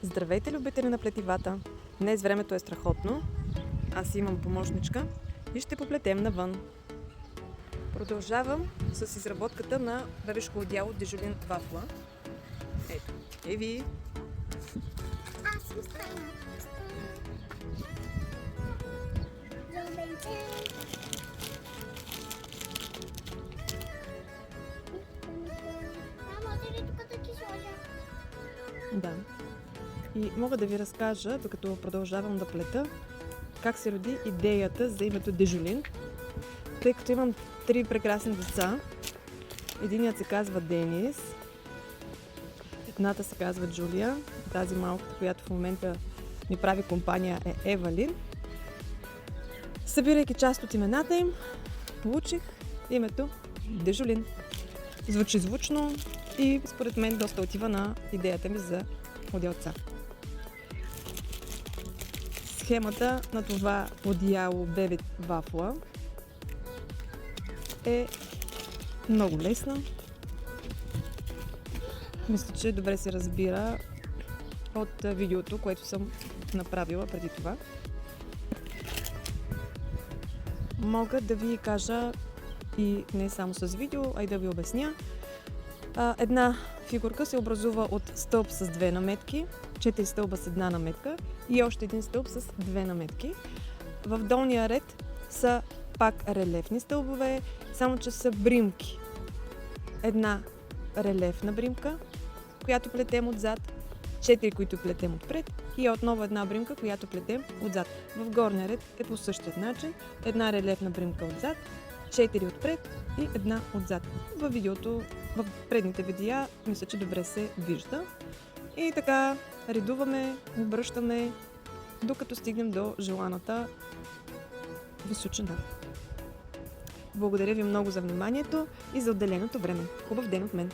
Здравейте, любители на плетивата! Днес времето е страхотно. Аз имам помощничка и ще поплетем навън. Продължавам с изработката на бебешко одеяло Дежулин вафла. Ето, Еви! Аз съм страна. Здравейте! Може ли тук да ти сложа? Да. И мога да ви разкажа, докато продължавам да плета, как се роди идеята за името Дежулин. Тъй като имам 3 прекрасни деца. Единият се казва Денис, едната се казва Джулия, тази малката, която в момента ми прави компания е Евалин. Събирайки част от имената им, получих името Дежулин. Звучи звучно и според мен доста отива на идеята ми за одеялца. Схемата на това одеяло бебе вафла е много лесна. Мисля, че добре се разбира от видеото, което съм направила преди това. Мога да ви кажа и не само с видео, а и да ви обясня. Една фигурка се образува от стълб с 2 наметки, 4 стълба с 1 наметка и още един стълб с 2 наметки. В долния ред са пак релефни стълбове, само че са бримки. Една релефна бримка, която плетем отзад, 4, които плетем отпред и отново една бримка, която плетем отзад. В горния ред е по същия начин. Една релефна бримка отзад, 4 отпред и една отзад. Във видеото, в предните видеа, мисля, че добре се вижда. И така редуваме, обръщаме, докато стигнем до желаната височина. Благодаря ви много за вниманието и за отделеното време. Хубав ден от мен!